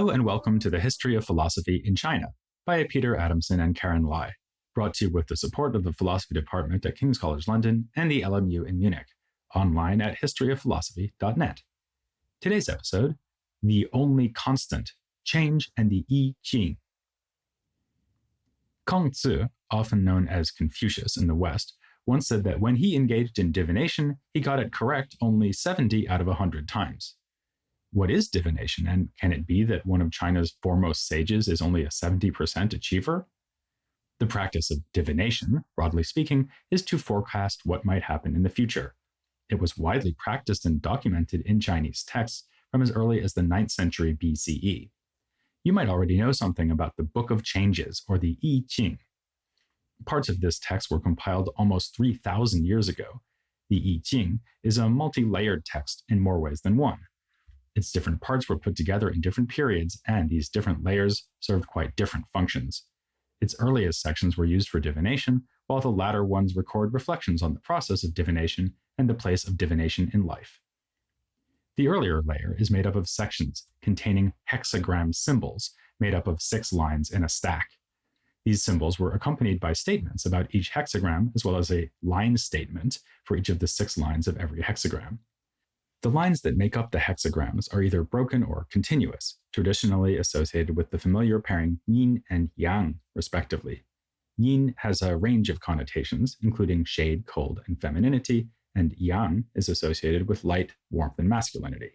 Hello and welcome to the History of Philosophy in China by Peter Adamson and Karen Lai, brought to you with the support of the Philosophy Department at King's College London and the LMU in Munich, online at historyofphilosophy.net. Today's episode, The Only Constant, Change and the I Ching. Kongzi, often known as Confucius in the West, once said that when he engaged in divination, he got it correct only 70 out of 100 times. What is divination, and can it be that one of China's foremost sages is only a 70% achiever? The practice of divination, broadly speaking, is to forecast what might happen in the future. It was widely practiced and documented in Chinese texts from as early as the 9th century BCE. You might already know something about the Book of Changes, or the I Ching. Parts of this text were compiled almost 3,000 years ago. The I Ching is a multi-layered text in more ways than one. Its different parts were put together in different periods, and these different layers served quite different functions. Its earliest sections were used for divination, while the latter ones record reflections on the process of divination and the place of divination in life. The earlier layer is made up of sections containing hexagram symbols made up of 6 lines in a stack. These symbols were accompanied by statements about each hexagram, as well as a line statement for each of the 6 lines of every hexagram. The lines that make up the hexagrams are either broken or continuous, traditionally associated with the familiar pairing yin and yang, respectively. Yin has a range of connotations, including shade, cold, and femininity, and yang is associated with light, warmth, and masculinity.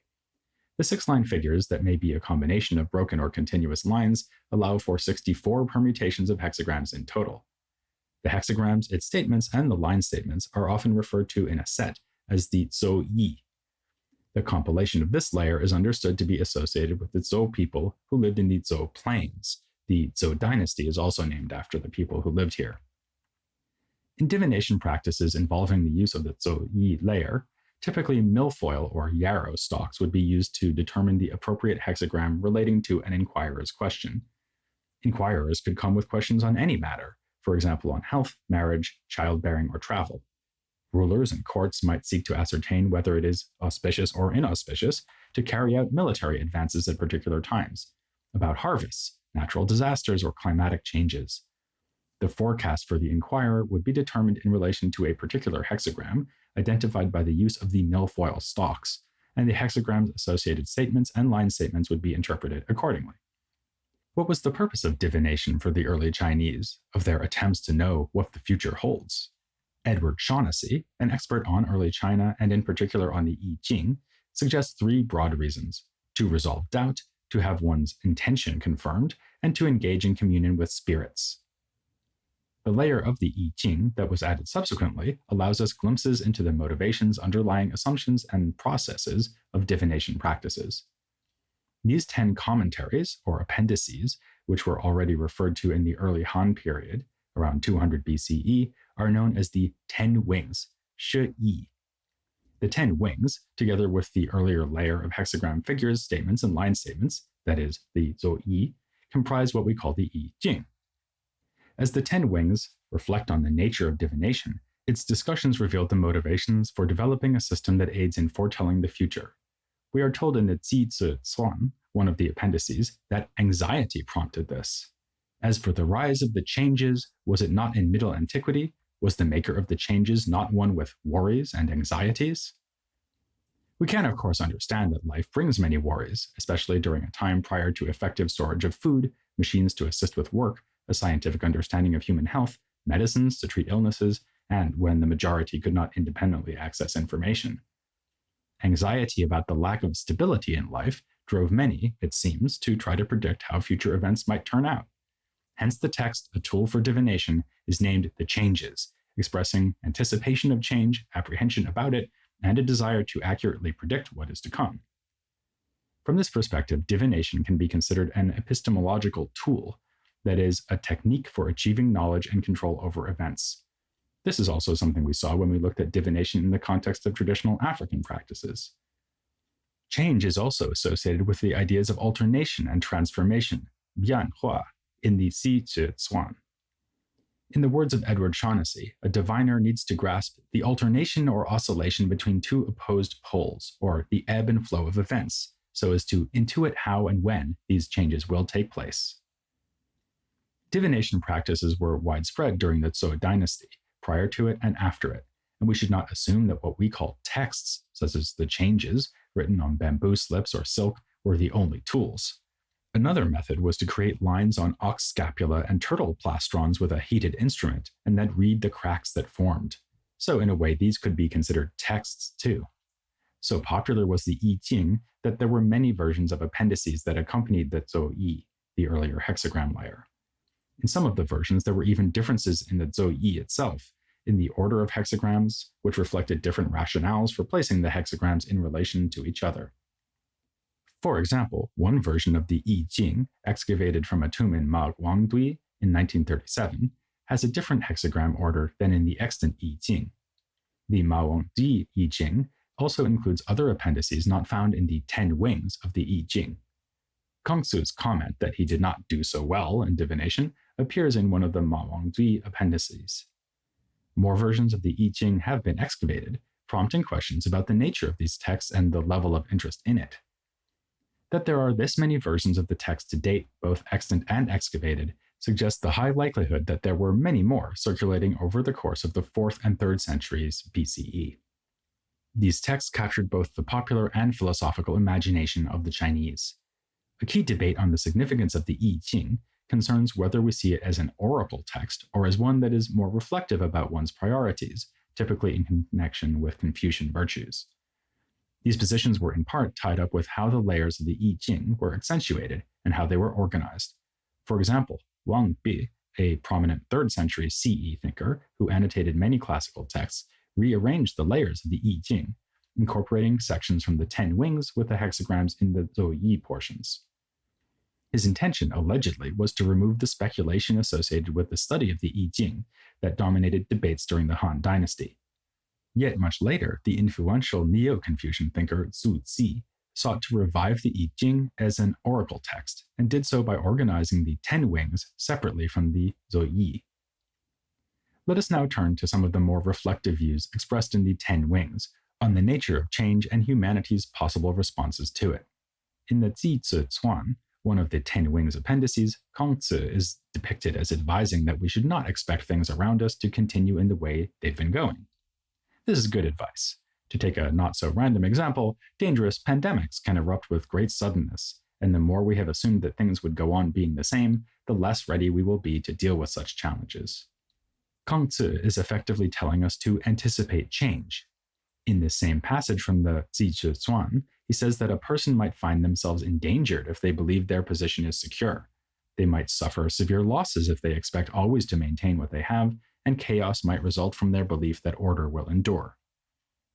The 6-line figures that may be a combination of broken or continuous lines allow for 64 permutations of hexagrams in total. The hexagrams, its statements, and the line statements are often referred to in a set as the Zhou Yi. The compilation of this layer is understood to be associated with the Zhou people who lived in the Zhou Plains. The Zhou dynasty is also named after the people who lived here. In divination practices involving the use of the Zhou Yi layer, typically milfoil or yarrow stalks would be used to determine the appropriate hexagram relating to an inquirer's question. Inquirers could come with questions on any matter, for example on health, marriage, childbearing, or travel. Rulers and courts might seek to ascertain whether it is auspicious or inauspicious to carry out military advances at particular times, about harvests, natural disasters, or climatic changes. The forecast for the inquirer would be determined in relation to a particular hexagram, identified by the use of the milfoil stalks, and the hexagram's associated statements and line statements would be interpreted accordingly. What was the purpose of divination for the early Chinese, of their attempts to know what the future holds? Edward Shaughnessy, an expert on early China and in particular on the I Ching, suggests 3 broad reasons: to resolve doubt, to have one's intention confirmed, and to engage in communion with spirits. The layer of the I Ching that was added subsequently allows us glimpses into the motivations underlying assumptions and processes of divination practices. These 10 commentaries, or appendices, which were already referred to in the early Han period, around 200 BCE, are known as the 10 wings, Shi Yi. The 10 wings, together with the earlier layer of hexagram figures, statements, and line statements, that is, the Zhou Yi, comprise what we call the I Ching. As the 10 wings reflect on the nature of divination, its discussions revealed the motivations for developing a system that aids in foretelling the future. We are told in the Ji Zi Cuan, one of the appendices, that anxiety prompted this. As for the rise of the changes, was it not in Middle Antiquity? Was the maker of the changes not one with worries and anxieties? We can, of course, understand that life brings many worries, especially during a time prior to effective storage of food, machines to assist with work, a scientific understanding of human health, medicines to treat illnesses, and when the majority could not independently access information. Anxiety about the lack of stability in life drove many, it seems, to try to predict how future events might turn out. Hence the text, a tool for divination, is named The Changes, expressing anticipation of change, apprehension about it, and a desire to accurately predict what is to come. From this perspective, divination can be considered an epistemological tool, that is, a technique for achieving knowledge and control over events. This is also something we saw when we looked at divination in the context of traditional African practices. Change is also associated with the ideas of alternation and transformation, bianhua, in the Ji Zi Cuan. In the words of Edward Shaughnessy, a diviner needs to grasp the alternation or oscillation between 2 opposed poles, or the ebb and flow of events, so as to intuit how and when these changes will take place. Divination practices were widespread during the Zhou dynasty, prior to it and after it, and we should not assume that what we call texts, such as the changes written on bamboo slips or silk, were the only tools. Another method was to create lines on ox scapula and turtle plastrons with a heated instrument, and then read the cracks that formed. So in a way, these could be considered texts too. So popular was the I Ching that there were many versions of appendices that accompanied the Zhou Yi, the earlier hexagram layer. In some of the versions, there were even differences in the Zhou Yi itself, in the order of hexagrams, which reflected different rationales for placing the hexagrams in relation to each other. For example, one version of the I Ching, excavated from a tomb in Ma Guangdui in 1937, has a different hexagram order than in the extant I Ching. The Ma Guangdui I Ching also includes other appendices not found in the 10 wings of the I Ching. Kongsu's comment that he did not do so well in divination appears in one of the Ma Guangdui appendices. More versions of the I Ching have been excavated, prompting questions about the nature of these texts and the level of interest in it. That there are this many versions of the text to date, both extant and excavated, suggests the high likelihood that there were many more circulating over the course of the 4th and 3rd centuries BCE. These texts captured both the popular and philosophical imagination of the Chinese. A key debate on the significance of the I Ching concerns whether we see it as an oracle text or as one that is more reflective about one's priorities, typically in connection with Confucian virtues. These positions were in part tied up with how the layers of the I Ching were accentuated and how they were organized. For example, Wang Bi, a prominent 3rd century CE thinker who annotated many classical texts, rearranged the layers of the I Ching, incorporating sections from the 10 wings with the hexagrams in the Zhou Yi portions. His intention, allegedly, was to remove the speculation associated with the study of the I Ching that dominated debates during the Han Dynasty. Yet much later, the influential Neo-Confucian thinker Zhu Zi sought to revive the I Ching as an oracle text, and did so by organizing the 10 wings separately from the Zhou Yi. Let us now turn to some of the more reflective views expressed in the 10 wings on the nature of change and humanity's possible responses to it. In the Zi Zi Cuan, one of the 10 wings appendices, Kongzi is depicted as advising that we should not expect things around us to continue in the way they've been going. This is good advice. To take a not-so-random example, dangerous pandemics can erupt with great suddenness, and the more we have assumed that things would go on being the same, the less ready we will be to deal with such challenges. Kongzi is effectively telling us to anticipate change. In this same passage from the Zi Zi Cuan, he says that a person might find themselves endangered if they believe their position is secure. They might suffer severe losses if they expect always to maintain what they have, and chaos might result from their belief that order will endure.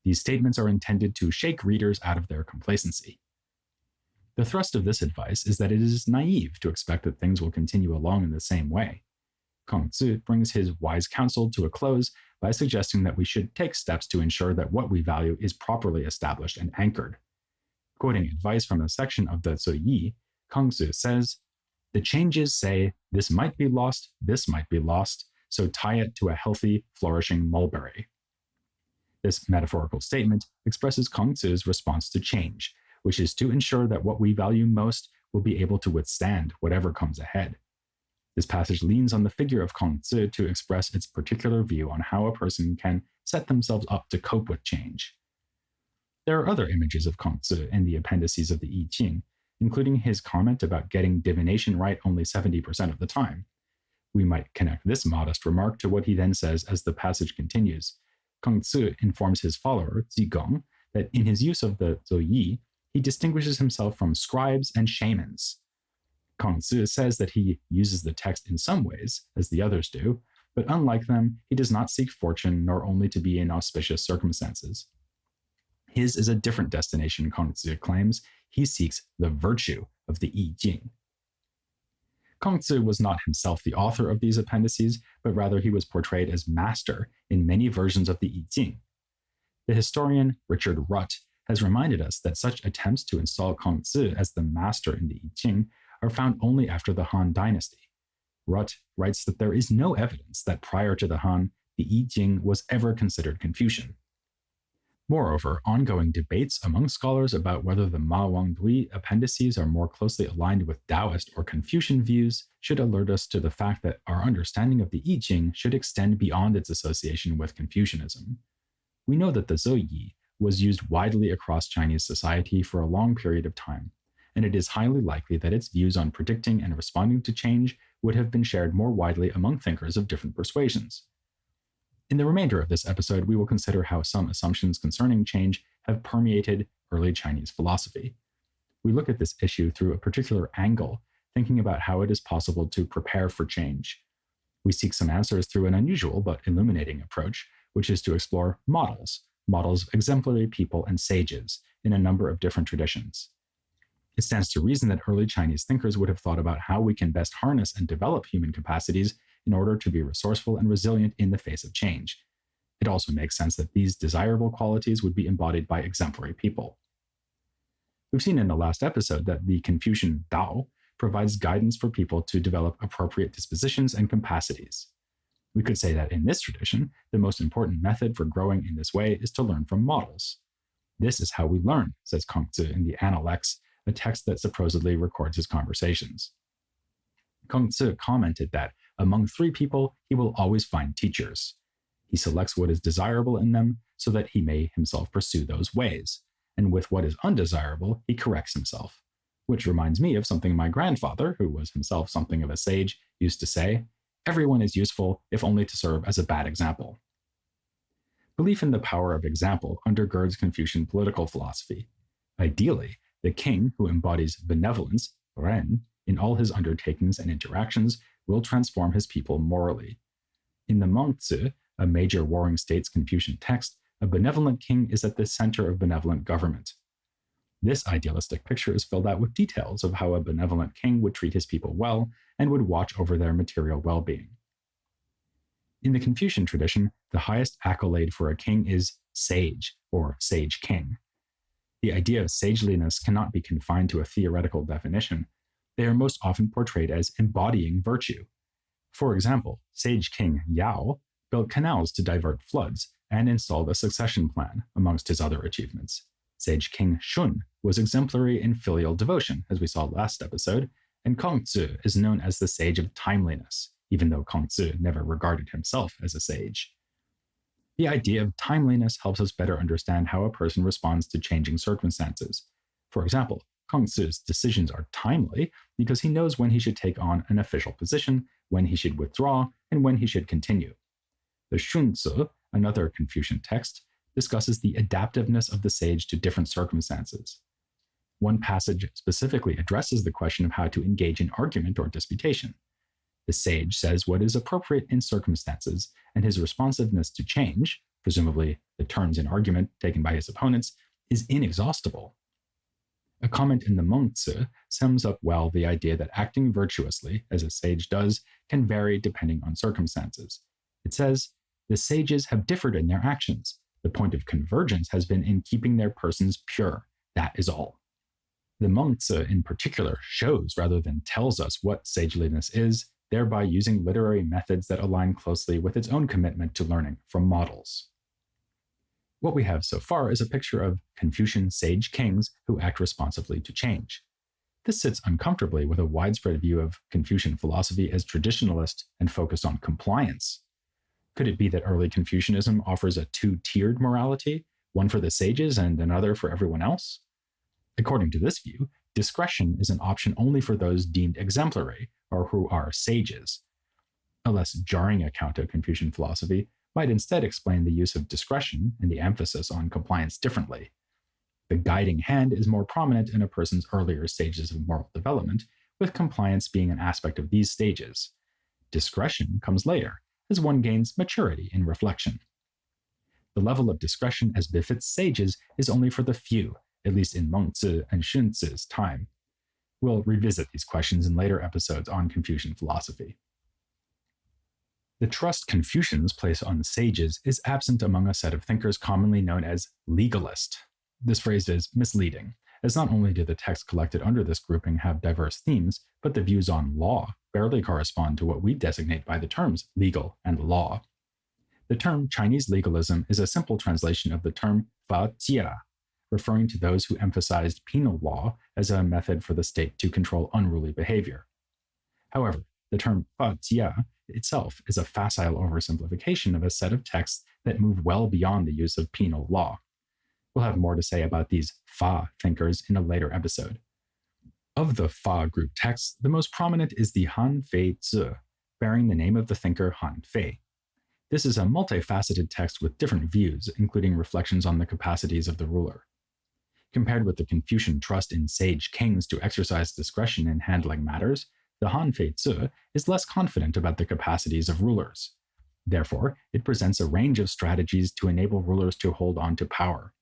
These statements are intended to shake readers out of their complacency. The thrust of this advice is that it is naive to expect that things will continue along in the same way. Kongzi brings his wise counsel to a close by suggesting that we should take steps to ensure that what we value is properly established and anchored. Quoting advice from a section of the Zhou Yi, Kongzi says, "The changes say, this might be lost, so tie it to a healthy, flourishing mulberry." This metaphorical statement expresses Kongzi's response to change, which is to ensure that what we value most will be able to withstand whatever comes ahead. This passage leans on the figure of Kongzi to express its particular view on how a person can set themselves up to cope with change. There are other images of Kongzi in the appendices of the I Ching, including his comment about getting divination right only 70% of the time. We might connect this modest remark to what he then says as the passage continues. Kongzi informs his follower, Zigong, that in his use of the Zhou Yi, he distinguishes himself from scribes and shamans. Kongzi says that he uses the text in some ways, as the others do, but unlike them, he does not seek fortune nor only to be in auspicious circumstances. His is a different destination, Kongzi claims. He seeks the virtue of the I Ching. Kongzi was not himself the author of these appendices, but rather he was portrayed as master in many versions of the I Ching. The historian Richard Rutt has reminded us that such attempts to install Kongzi as the master in the I Ching are found only after the Han Dynasty. Rutt writes that there is no evidence that prior to the Han, the I Ching was ever considered Confucian. Moreover, ongoing debates among scholars about whether the Ma Wangdui appendices are more closely aligned with Daoist or Confucian views should alert us to the fact that our understanding of the I Ching should extend beyond its association with Confucianism. We know that the Zuyi was used widely across Chinese society for a long period of time, and it is highly likely that its views on predicting and responding to change would have been shared more widely among thinkers of different persuasions. In the remainder of this episode, we will consider how some assumptions concerning change have permeated early Chinese philosophy. We look at this issue through a particular angle, thinking about how it is possible to prepare for change. We seek some answers through an unusual but illuminating approach, which is to explore models of exemplary people and sages in a number of different traditions. It stands to reason that early Chinese thinkers would have thought about how we can best harness and develop human capacities in order to be resourceful and resilient in the face of change. It also makes sense that these desirable qualities would be embodied by exemplary people. We've seen in the last episode that the Confucian Dao provides guidance for people to develop appropriate dispositions and capacities. We could say that in this tradition, the most important method for growing in this way is to learn from models. This is how we learn, says Kongzi in the Analects, a text that supposedly records his conversations. Kongzi commented that among three people, he will always find teachers. He selects what is desirable in them so that he may himself pursue those ways, and with what is undesirable, he corrects himself. Which reminds me of something my grandfather, who was himself something of a sage, used to say: everyone is useful if only to serve as a bad example. Belief in the power of example undergirds Confucian political philosophy. Ideally, the king who embodies benevolence, Ren, in all his undertakings and interactions will transform his people morally. In the Mengzi, a major warring states Confucian text, a benevolent king is at the center of benevolent government. This idealistic picture is filled out with details of how a benevolent king would treat his people well and would watch over their material well-being. In the Confucian tradition, the highest accolade for a king is sage, or sage king. The idea of sageliness cannot be confined to a theoretical definition. They are most often portrayed as embodying virtue. For example, sage king Yao built canals to divert floods and installed a succession plan, amongst his other achievements. Sage king Shun was exemplary in filial devotion, as we saw last episode, and Kongzi is known as the sage of timeliness, even though Kongzi never regarded himself as a sage. The idea of timeliness helps us better understand how a person responds to changing circumstances. For example, Kongzi's decisions are timely because he knows when he should take on an official position, when he should withdraw, and when he should continue. The Shunzi, another Confucian text, discusses the adaptiveness of the sage to different circumstances. One passage specifically addresses the question of how to engage in argument or disputation. The sage says what is appropriate in circumstances, and his responsiveness to change, presumably the turns in argument taken by his opponents, is inexhaustible. A comment in the Mengzi sums up well the idea that acting virtuously, as a sage does, can vary depending on circumstances. It says, "The sages have differed in their actions. The point of convergence has been in keeping their persons pure. That is all." The Mengzi in particular shows rather than tells us what sageliness is, thereby using literary methods that align closely with its own commitment to learning from models. What we have so far is a picture of Confucian sage kings who act responsively to change. This sits uncomfortably with a widespread view of Confucian philosophy as traditionalist and focused on compliance. Could it be that early Confucianism offers a two-tiered morality, one for the sages and another for everyone else? According to this view, discretion is an option only for those deemed exemplary, or who are sages. A less jarring account of Confucian philosophy might instead explain the use of discretion and the emphasis on compliance differently. The guiding hand is more prominent in a person's earlier stages of moral development, with compliance being an aspect of these stages. Discretion comes later, as one gains maturity in reflection. The level of discretion as befits sages is only for the few, at least in Mengzi and Shunzi's time. We'll revisit these questions in later episodes on Confucian philosophy. The trust Confucians place on sages is absent among a set of thinkers commonly known as legalist. This phrase is misleading, as not only do the texts collected under this grouping have diverse themes, but the views on law barely correspond to what we designate by the terms legal and law. The term Chinese legalism is a simple translation of the term fa jia, referring to those who emphasized penal law as a method for the state to control unruly behavior. However, the term fa jia itself is a facile oversimplification of a set of texts that move well beyond the use of penal law. We'll have more to say about these fa thinkers in a later episode. Of the fa group texts, the most prominent is the Han Fei Zi, bearing the name of the thinker Han Fei. This is a multifaceted text with different views, including reflections on the capacities of the ruler. Compared with the Confucian trust in sage kings to exercise discretion in handling matters, the Han Fei Zi is less confident about the capacities of rulers. Therefore, it presents a range of strategies to enable rulers to hold on to power.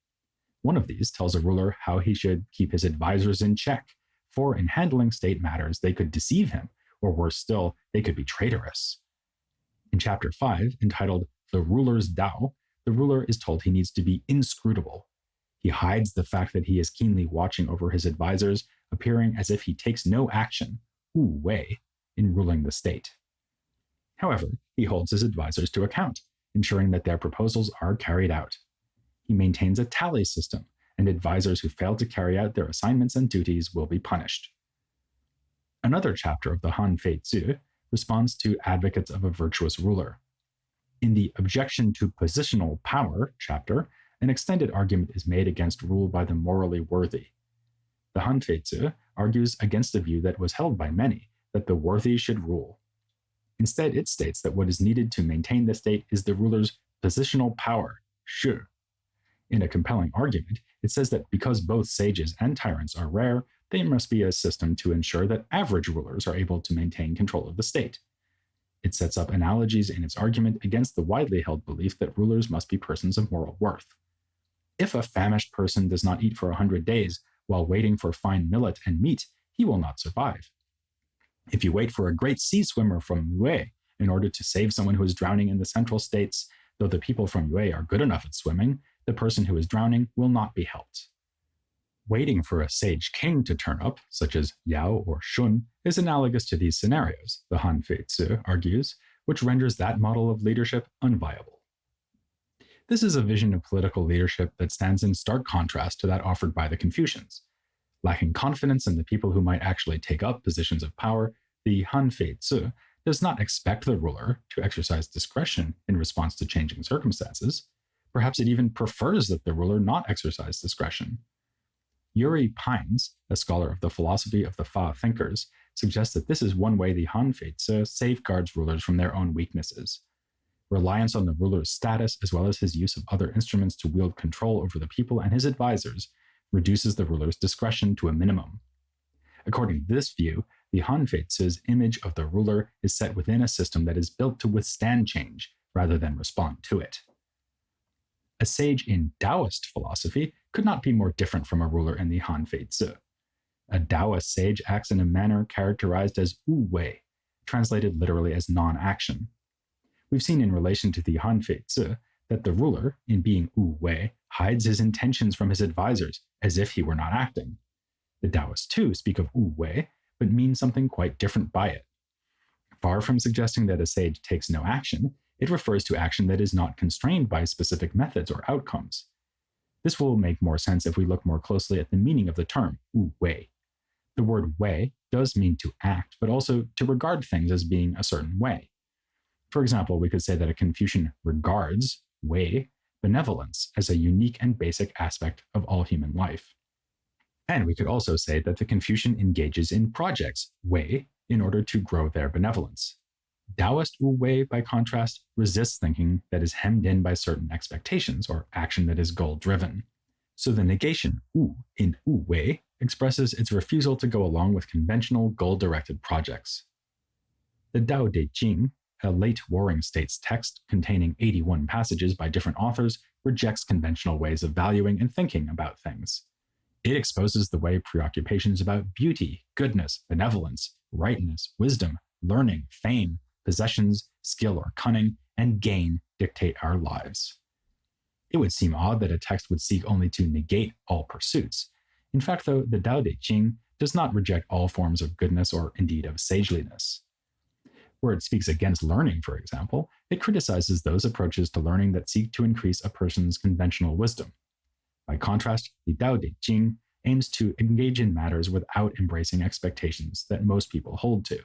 One of these tells a ruler how he should keep his advisors in check, for in handling state matters they could deceive him, or worse still, they could be traitorous. In Chapter 5, entitled The Ruler's Dao, the ruler is told he needs to be inscrutable. He hides the fact that he is keenly watching over his advisors, appearing as if he takes no action, wu wei, in ruling the state. However, he holds his advisors to account, ensuring that their proposals are carried out. He maintains a tally system, and advisors who fail to carry out their assignments and duties will be punished. Another chapter of the Han Fei Zi responds to advocates of a virtuous ruler. In the Objection to Positional Power chapter, an extended argument is made against rule by the morally worthy. The Han Fei Zi argues against the view that was held by many, that the worthy should rule. Instead, it states that what is needed to maintain the state is the ruler's positional power, shi. In a compelling argument, it says that because both sages and tyrants are rare, there must be a system to ensure that average rulers are able to maintain control of the state. It sets up analogies in its argument against the widely held belief that rulers must be persons of moral worth. If a famished person does not eat for 100 days while waiting for fine millet and meat, he will not survive. If you wait for a great sea swimmer from Yue in order to save someone who is drowning in the central states, though the people from Yue are good enough at swimming, the person who is drowning will not be helped. Waiting for a sage king to turn up, such as Yao or Shun, is analogous to these scenarios, the Han Fei Zi argues, which renders that model of leadership unviable. This is a vision of political leadership that stands in stark contrast to that offered by the Confucians. Lacking confidence in the people who might actually take up positions of power, the Han Fei Zi does not expect the ruler to exercise discretion in response to changing circumstances. Perhaps it even prefers that the ruler not exercise discretion. Yuri Pines, a scholar of the philosophy of the Fa thinkers, suggests that this is one way the Han Fei Zi safeguards rulers from their own weaknesses. Reliance on the ruler's status, as well as his use of other instruments to wield control over the people and his advisors, reduces the ruler's discretion to a minimum. According to this view, the Han Fei Zi's image of the ruler is set within a system that is built to withstand change rather than respond to it. A sage in Daoist philosophy could not be more different from a ruler in the Han Fei Zi. A Daoist sage acts in a manner characterized as wu wei, translated literally as non-action. We've seen in relation to the Han Fei Zi that the ruler, in being wu wei, hides his intentions from his advisors as if he were not acting. The Daoists too speak of wu wei, but mean something quite different by it. Far from suggesting that a sage takes no action, it refers to action that is not constrained by specific methods or outcomes. This will make more sense if we look more closely at the meaning of the term wu wei. The word wei does mean to act, but also to regard things as being a certain way. For example, we could say that a Confucian regards, wei, benevolence as a unique and basic aspect of all human life. And we could also say that the Confucian engages in projects, wei, in order to grow their benevolence. Daoist wu wei, by contrast, resists thinking that is hemmed in by certain expectations or action that is goal-driven. So the negation wu in wu wei expresses its refusal to go along with conventional goal-directed projects. The Dao De Jing, a late Warring States text containing 81 passages by different authors, rejects conventional ways of valuing and thinking about things. It exposes the way preoccupations about beauty, goodness, benevolence, rightness, wisdom, learning, fame, possessions, skill or cunning, and gain dictate our lives. It would seem odd that a text would seek only to negate all pursuits. In fact, though, the Dao De Jing does not reject all forms of goodness or indeed of sageliness. Where it speaks against learning, for example, It criticizes those approaches to learning that seek to increase a person's conventional wisdom. By contrast, the Dao De Jing aims to engage in matters without embracing expectations that most people hold to.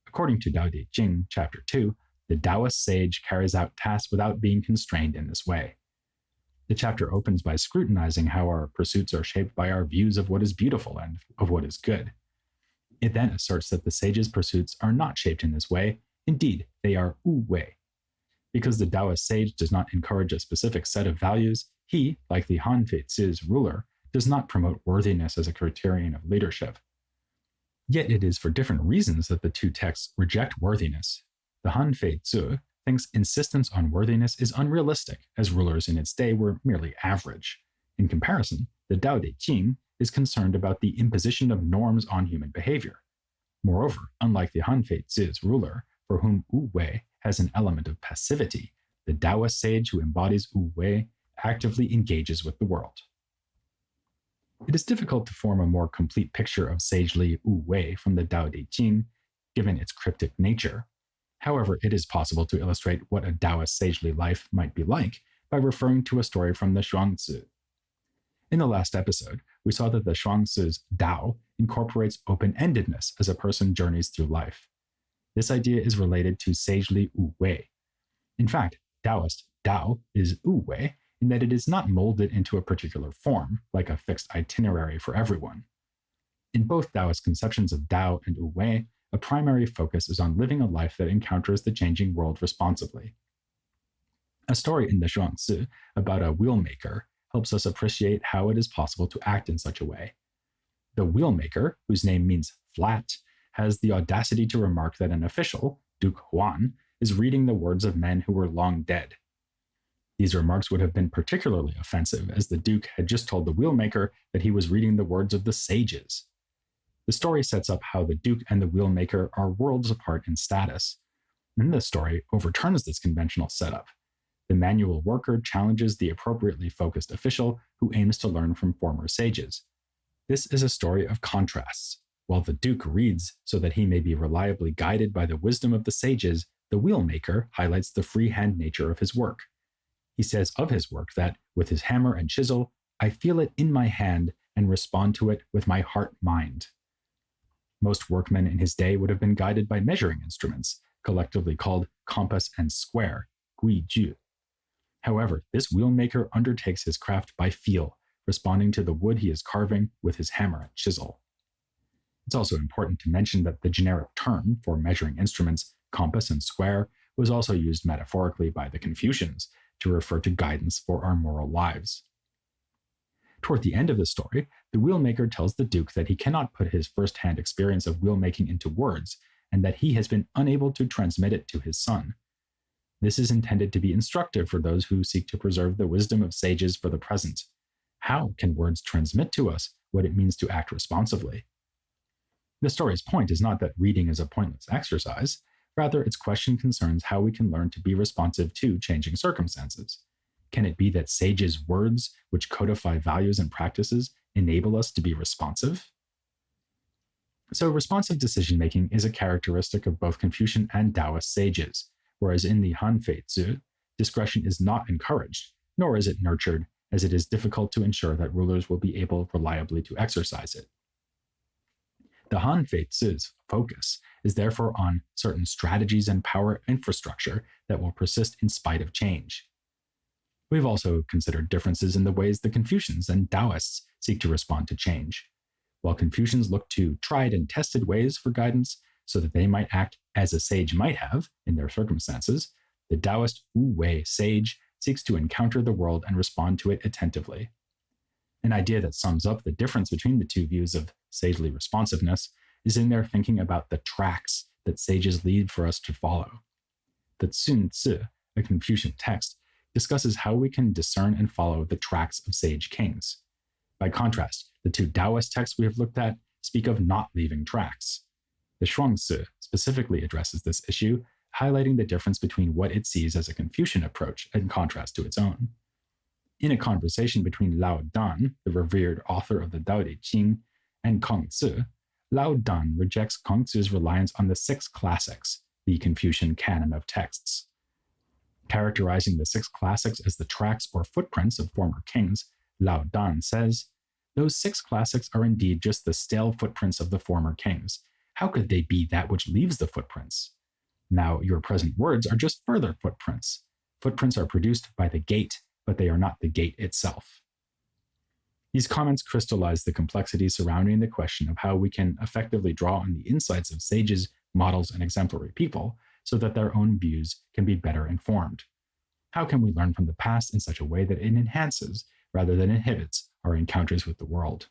According to Dao De Jing, Chapter 2, the Taoist sage carries out tasks without being constrained in this way. The chapter opens by scrutinizing how our pursuits are shaped by our views of what is beautiful and of what is good. It then asserts that the sage's pursuits are not shaped in this way. Indeed, they are wu wei. Because the Taoist sage does not encourage a specific set of values, he, like the Han Fei Zi's ruler, does not promote worthiness as a criterion of leadership. Yet it is for different reasons that the two texts reject worthiness. The Han Fei Zi thinks insistence on worthiness is unrealistic, as rulers in its day were merely average. In comparison, the Dao De Jing is concerned about the imposition of norms on human behavior. Moreover, unlike the Han Fei Zi's ruler, for whom wu wei has an element of passivity, the Taoist sage who embodies wu wei actively engages with the world. It is difficult to form a more complete picture of sagely wu wei from the Dao De Jing, given its cryptic nature. However, it is possible to illustrate what a Taoist sagely life might be like by referring to a story from the Shuangzi. In the last episode, we saw that the Shuangzi's Dao incorporates open-endedness as a person journeys through life. This idea is related to sagely wu wei. In fact, Taoist Dao is wu wei in that it is not molded into a particular form, like a fixed itinerary for everyone. In both Taoist conceptions of Dao and wu wei, a primary focus is on living a life that encounters the changing world responsibly. A story in the Shuangzi about a wheelmaker helps us appreciate how it is possible to act in such a way. The wheelmaker, whose name means flat, has the audacity to remark that an official, Duke Huan, is reading the words of men who were long dead. These remarks would have been particularly offensive, as the Duke had just told the wheelmaker that he was reading the words of the sages. The story sets up how the Duke and the wheelmaker are worlds apart in status. And the story overturns this conventional setup. The manual worker challenges the appropriately focused official who aims to learn from former sages. This is a story of contrasts. While the Duke reads so that he may be reliably guided by the wisdom of the sages, the wheelmaker highlights the freehand nature of his work. He says of his work that, with his hammer and chisel, I feel it in my hand and respond to it with my heart-mind. Most workmen in his day would have been guided by measuring instruments, collectively called compass and square, guiju. However, this wheelmaker undertakes his craft by feel, responding to the wood he is carving with his hammer and chisel. It's also important to mention that the generic term for measuring instruments, compass and square, was also used metaphorically by the Confucians to refer to guidance for our moral lives. Toward the end of the story, the wheelmaker tells the Duke that he cannot put his first-hand experience of wheelmaking into words, and that he has been unable to transmit it to his son. This is intended to be instructive for those who seek to preserve the wisdom of sages for the present. How can words transmit to us what it means to act responsibly? The story's point is not that reading is a pointless exercise. Rather, its question concerns how we can learn to be responsive to changing circumstances. Can it be that sages' words, which codify values and practices, enable us to be responsive? So, responsive decision-making is a characteristic of both Confucian and Taoist sages, whereas in the Han Fei Zi, discretion is not encouraged, nor is it nurtured, as it is difficult to ensure that rulers will be able reliably to exercise it. The Han Fei Zi's focus is therefore on certain strategies and power infrastructure that will persist in spite of change. We've also considered differences in the ways the Confucians and Daoists seek to respond to change. While Confucians look to tried and tested ways for guidance so that they might act as a sage might have in their circumstances, the Taoist wu wei sage seeks to encounter the world and respond to it attentively. An idea that sums up the difference between the two views of sagely responsiveness is in their thinking about the tracks that sages leave for us to follow. The Sun Tzu, a Confucian text, discusses how we can discern and follow the tracks of sage kings. By contrast, the two Taoist texts we have looked at speak of not leaving tracks. The Shuangzi specifically addresses this issue, highlighting the difference between what it sees as a Confucian approach in contrast to its own. In a conversation between Lao Dan, the revered author of the Dao De Jing, and Kongzi, Lao Dan rejects Kongzi's reliance on the six classics, the Confucian canon of texts. Characterizing the six classics as the tracks or footprints of former kings, Lao Dan says, "Those six classics are indeed just the stale footprints of the former kings. How could they be that which leaves the footprints? Now your present words are just further footprints. Footprints are produced by the gate, but they are not the gate itself." These comments crystallize the complexity surrounding the question of how we can effectively draw on the insights of sages, models, and exemplary people so that their own views can be better informed. How can we learn from the past in such a way that it enhances rather than inhibits our encounters with the world?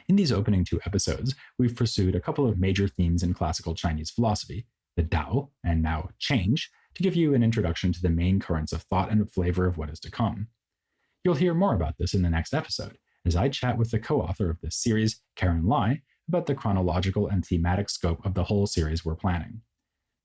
In these opening two episodes, we've pursued a couple of major themes in classical Chinese philosophy, the Tao and now change, to give you an introduction to the main currents of thought and a flavor of what is to come. You'll hear more about this in the next episode, as I chat with the co-author of this series, Karen Lai, about the chronological and thematic scope of the whole series we're planning.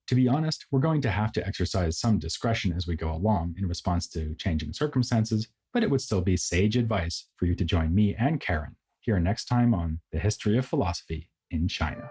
To be honest, we're going to have to exercise some discretion as we go along in response to changing circumstances, but it would still be sage advice for you to join me and Karen here next time on The History of Philosophy in China.